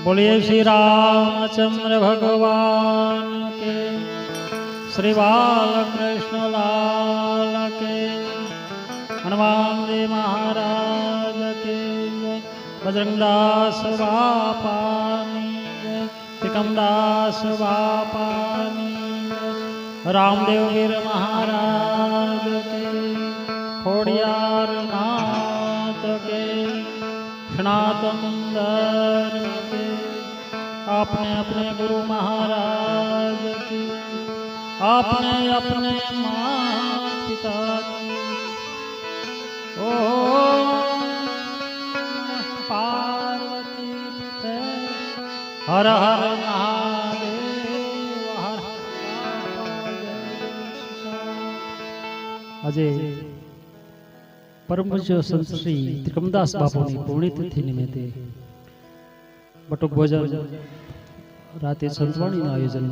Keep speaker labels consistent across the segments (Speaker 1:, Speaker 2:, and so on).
Speaker 1: बोलिए श्री रामचंद्र भगवान के, श्री बालकृष्ण लाल के, हनुमान जी महाराज के, बजरंगदास बापानी जय, त्रिकमदास बापानी जय, रामदेव वीर महाराज के, खोड़ियार नाथ के, सनातन धर्म के, आपने अपने गुरु महाराज की, आपने अपने माता पिता की, ओम पार्वती पते हर हर महादेव हर अजय परम पूज्य संत श्री त्रिकमदास बापूनी पुण्यतिथि निमित्ते बटुक भोजन राते संतवाणी आयोजन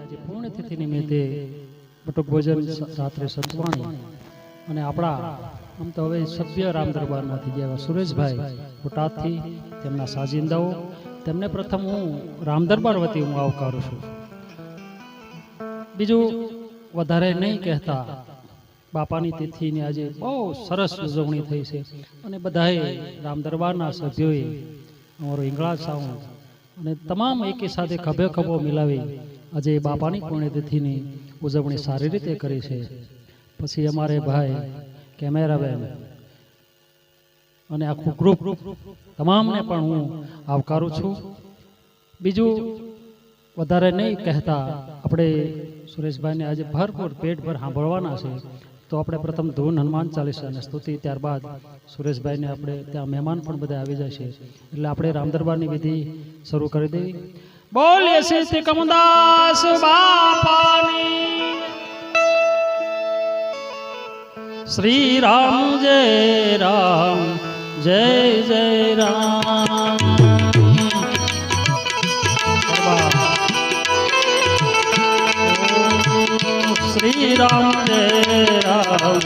Speaker 1: आज पुण्यतिथि निमित्ते बटुक भोजन रात्रे संतवाणी અને આપણા આમ તો હવે સભ્ય રામ દરબારમાંથી જેવા સુરેશભાઈ બોટાદથી તેમના સાજિંદાઓ તેમને પ્રથમ હું રામ દરબાર વતી હું આવકારું છું. બીજું વધારે નહીં કહેતા બાપાની તિથિની આજે બહુ સરસ ઉજવણી થઈ છે અને બધાએ રામ દરબારના સભ્યોએ અમારો ઈંગળા સાઉન્ડ અને તમામ એકી સાથે ખભે ખભો મિલાવી આજે બાપાની પુણ્યતિથિની ઉજવણી સારી રીતે કરી છે. પછી અમારે ભાઈ કેમેરામેન અને આખું ગ્રુપ તમામને પણ હું આવકારું છું. બીજું વધારે નહીં કહેતા આપણે સુરેશભાઈને આજે ભરપૂર પેટભર સાંભળવાના છે તો આપણે પ્રથમ ધૂન હનુમાન ચાલીસા અને સ્તુતિ, ત્યારબાદ સુરેશભાઈને આપણે ત્યાં મહેમાન પણ બધા આવી જશે એટલે આપણે રામ દરબારની વિધિ શરૂ કરી દેવી. બોલીએ શ્રી ત્રિકમદાસ બાપાની, श्री राम जय राम जय जय राम, श्री राम जय राम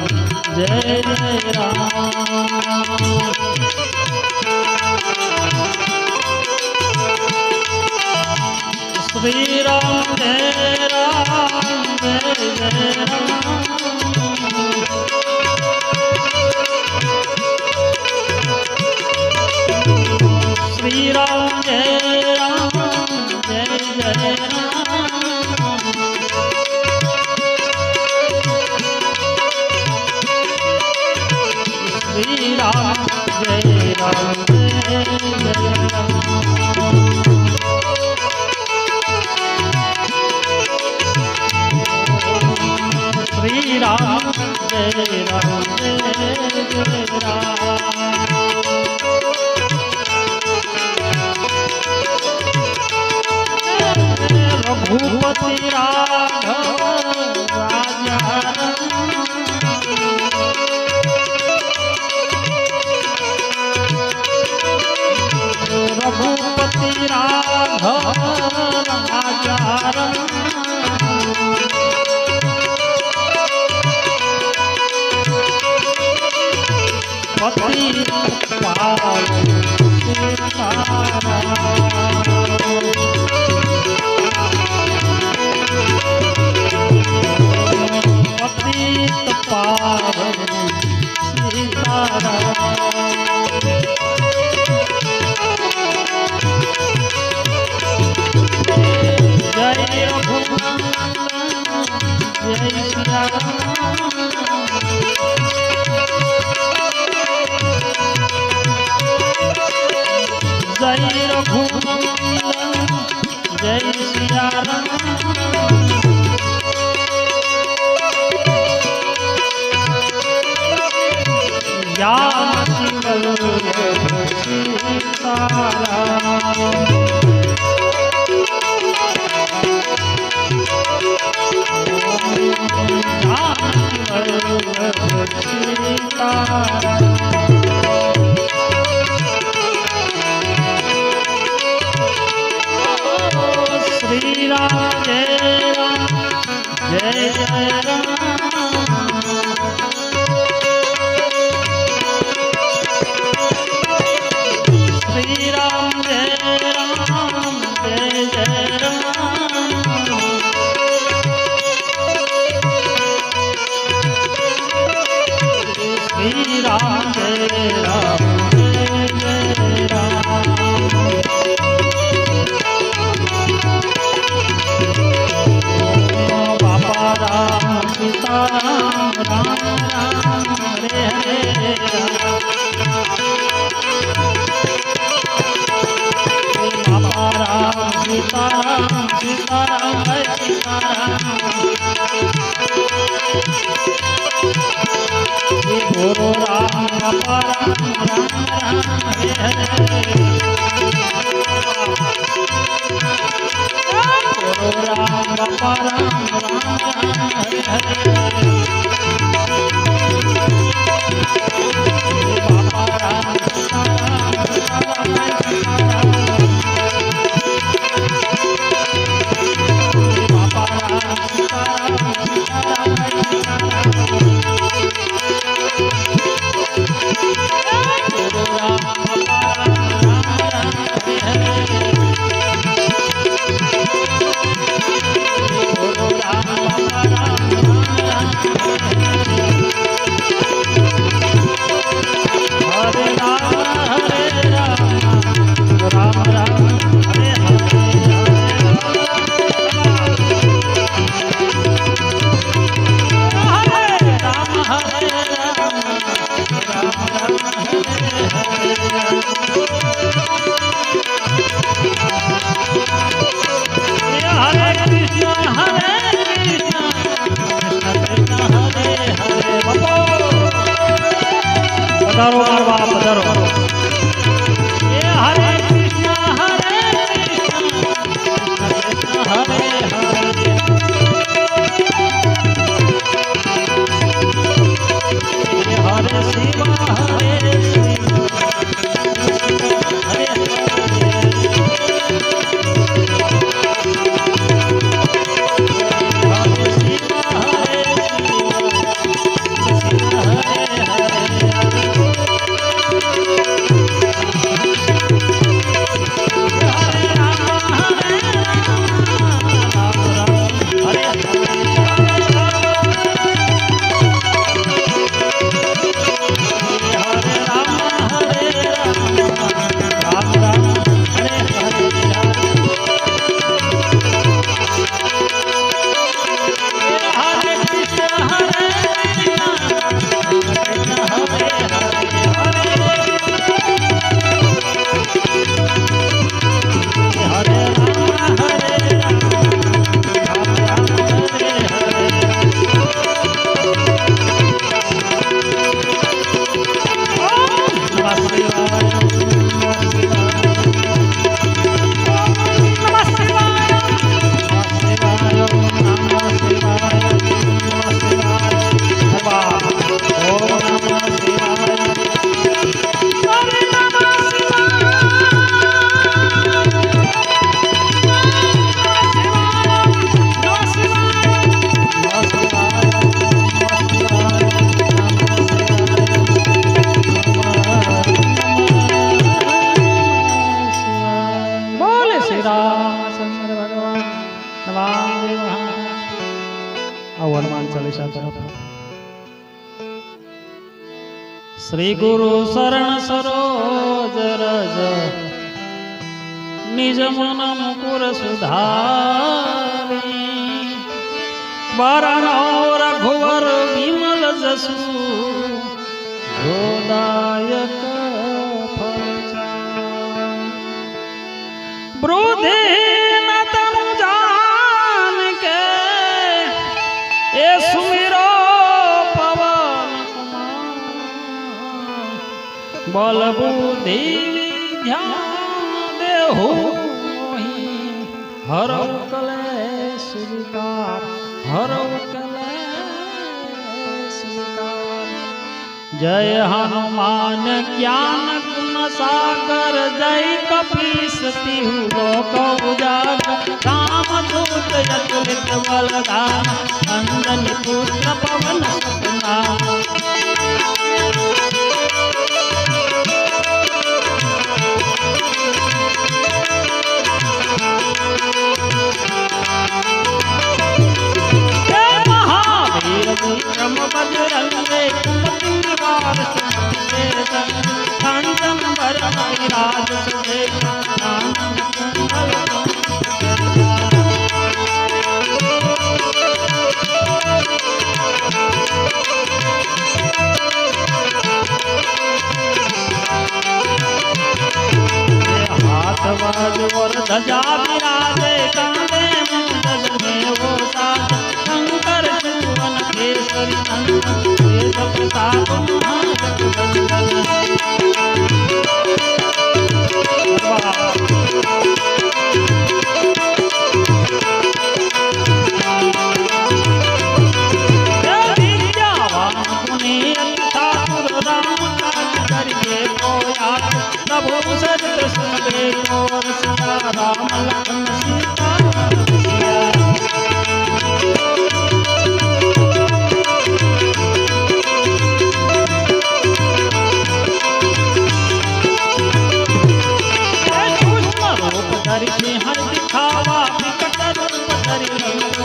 Speaker 1: जय जय राम, श्री राम जय राम जय जय राम, श्री राम जय राम जय जय राम, श्री राम जय राम जय जय राम, श्री राम जय राम जय जय राम, रघुपति राघव राजा रघुपति राघव राजा पति पाल पतित पावन सीताराम, जय रघुनंदन जय सिया राम, जय रघुनंदन जय सिया राम, जानकी वल्लभ सीताराम, जानकी वल्लभ सीताराम, श्री राम जय जय राम, सीताराम जय सीताराम हे गुरु राम बाबा राम राम राम हरे हरे गुरु राम बाबा राम राम राम हरे हरे बाबा राम सीताराम सीताराम जय सीताराम बाबा राम सीताराम सीताराम जय सीताराम गुरु राम बाबा राम राम राम हरे हरे गुरु राम बाबा राम राम राम हरे राम राम राम हरे हरे राम हरे राम राम राम हरे हरे कृष्ण कृष्ण कृष्ण हरे हरे पधारो मारवा पधारो हरे कृष्ण कृष्ण हरे हरे हरे शिव हरे शिव हरे श्री गुरु शरण सरोज रज निज मन मुकुर सुधारी वरण रघुवर विमल जसु गोदायक ब्रोधे न तनु जान के ए सुमिरो पवन बल बुद्धि ध्यान देहु हरौ कलेश विकार हरौ कलेश विकार जय हनुमान ज्ञान गुण सागर जय कपीस तिहु लोक उजागर रामदूत अतुलित बलधाम अंजनी पुत्र पवन सुत नाम विक्रम बजरंगे कुमति निवार सुमति कांचन वरण विराज सुबेसा कानन कुंडल हाथ बाजू और ध्वजा विराजे कांधे को याद, प्रभु सरित सुनबे को रसिया, राम लखन सीता रसिया। हर दिखावा विकट रूप धरि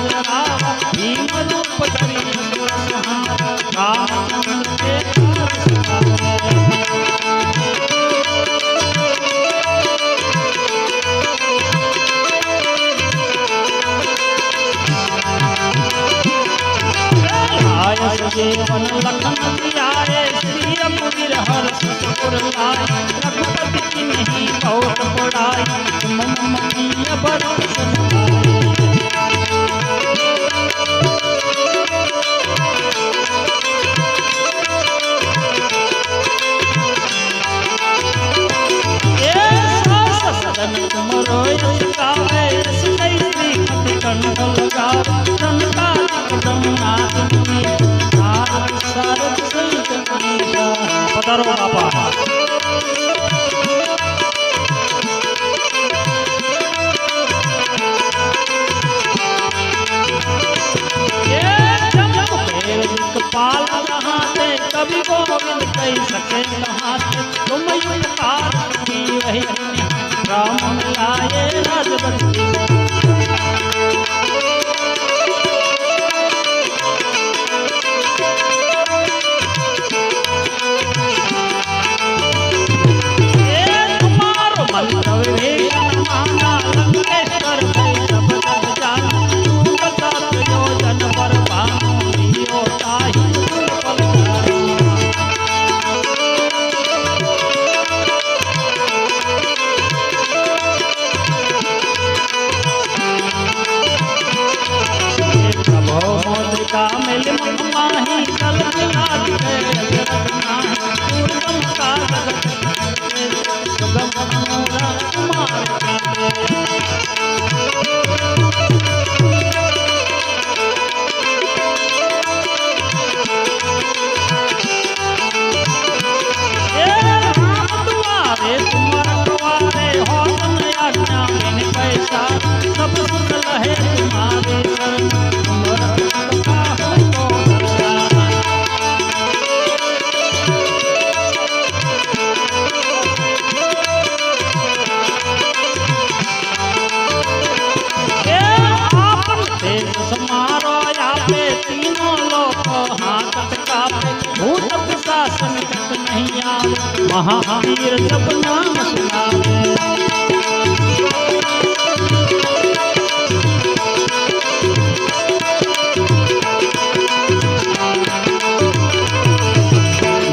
Speaker 1: रावा, भीम रूप धरि असुर संहारा, रामचंद्र के जीवन लखन जियाए, श्री रघुवीर हर्ष सुर लाए, रघुपति की नहीं बहुत बड़ाई, तुम मनीय बरत समुदाय। सदन तुमरो यश गावे, सुनई श्रीमति कंठ लगावे, संतादिक ब्रह्मादि मुनि, नारद सारद सहित ईशा। पधारो बापा। पाल जहाँ से कभी गोविंद कही सके कहाँ से, तुम उपकार की वही राम मिलाए राजवंशी। तुम्हारो मंत्र विभीषण माना, लंकेश्वर भय सब जग जाना, तू बता प्रयोजन पर पाऊं, लियो ताहि मिल माही कल मिलाद के अजरत नाही, पूर्वम का जगत सुगम मोरा कुमार तुम्हारे तुम रखवारे, हो तुम आज्ञा बिन पैसा, सब सुख लहे तुम्हारे शरण, समारो यापे तीनों लोक हाथ कापे, भूत पिशाच निकट नहीं आवे, महावीर जब नाम सुनावे।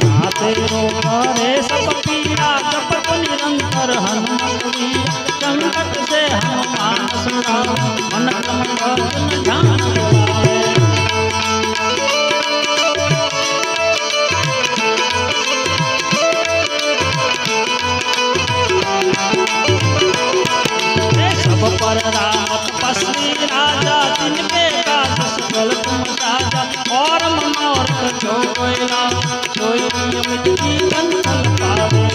Speaker 1: नाते रोगे सब पीरा, जपत निरंतर हनुमत वीर, संकट से हनुमान छुड़ाओ, मन क्रम भजन ध्यान लगाए। सब पर राम तपस्वी राजा, जिनके दास सुगल तुम राजा, और मनोरथ जो कोयला, सोई नियमित जीवन फल पावे।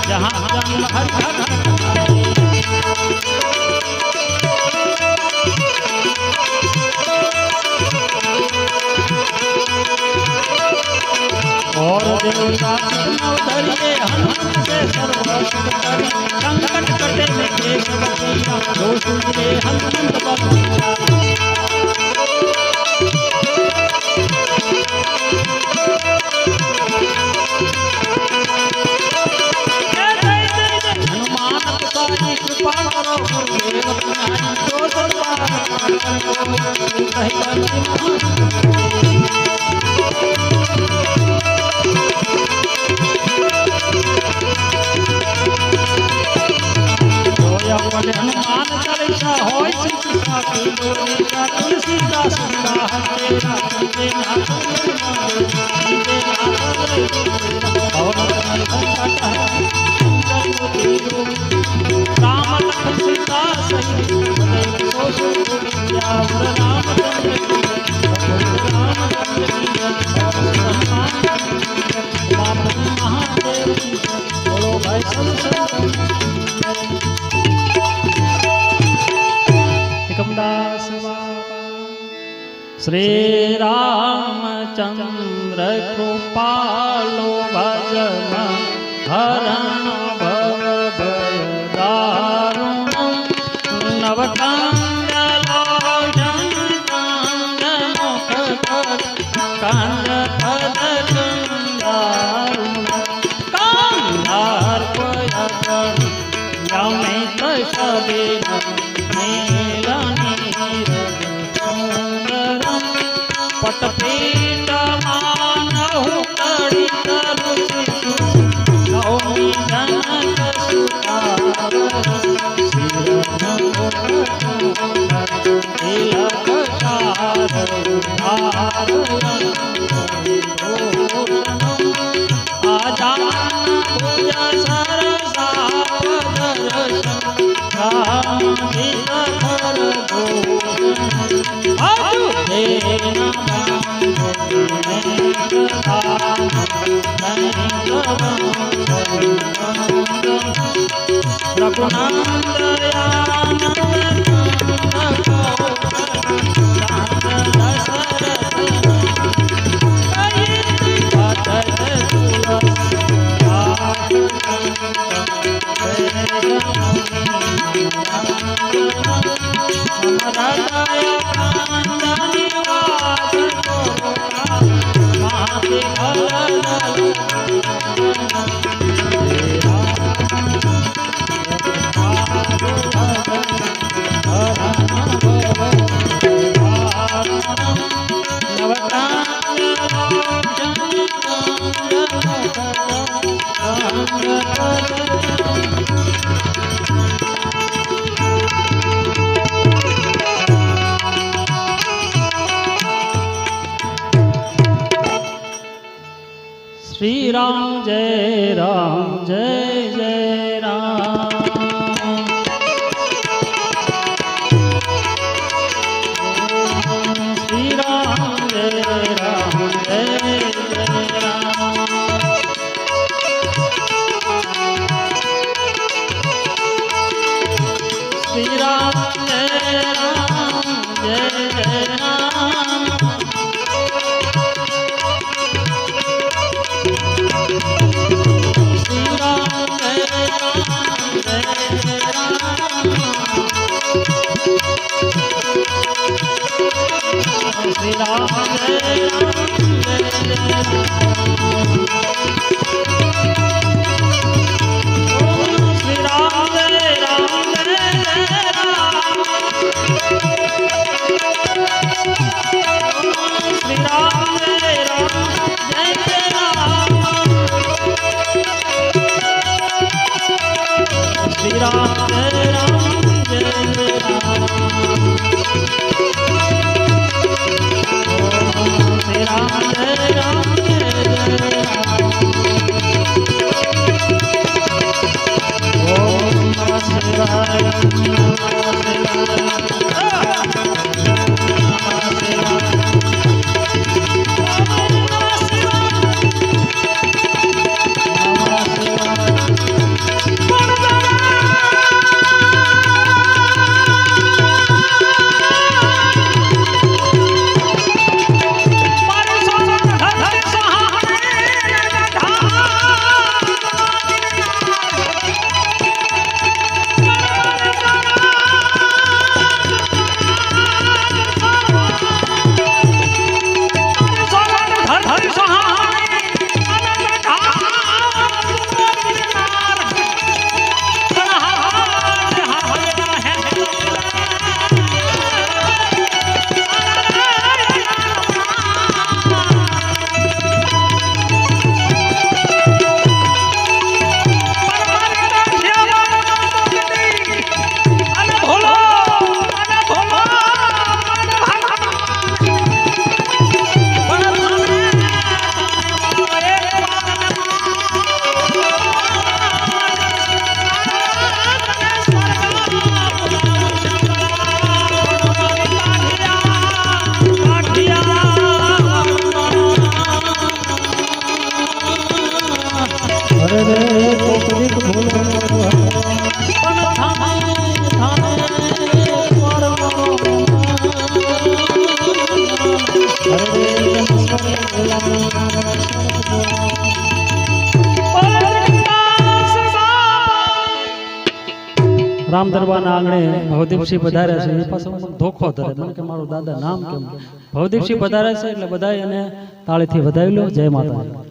Speaker 1: जहाँ जन्म और देवता धरिए हनुमत से सर्व सुख संकट कटे में केशव मैया जो सुनते हनुमंत बलैया हनुमान तुम्हारी कृपा करो गुरुदेव तुम्हारी जो दरबार करो हनुमान चालीसा होय सिद्धिसा की गोरीसा तुलसीदास का तेरा तुझे नाथ तुझे नाथ और संकट राम लखन सीता सही सो सो दुनिया रामचंद्र की रामचंद्र की महादेव बोलो भाई सब दास श्री रामचंद्र कृपालो भजन हरण भव भय दारुणम नवकांडलोचन कांड मुख कांड दारुण कांडार्पयन यमित शबीन पटपीठ मानहु कड़ित रुचि नौमी जनक सुतार तिलक सार आजान भुज सरसावदर्शन श्री राम जय जय राम श्री राम जय राम श्री राम जय राम श्री राम जय અરે રે કોકદીક ભૂલવાનો પણ થાને થાને પરવાનો અરે રે ઈશ્વર ભૂલવાનો રામ દરબારના આંગણે ભવદીપસિંહ પધાર્યા છે એ પાછો ધોખો ધરે મને કે મારું દાદા નામ કેમ ભવદીપસિંહ પધાર્યા છે એટલે બધાય એને તાળીથી વધાવી લો જય માતાજી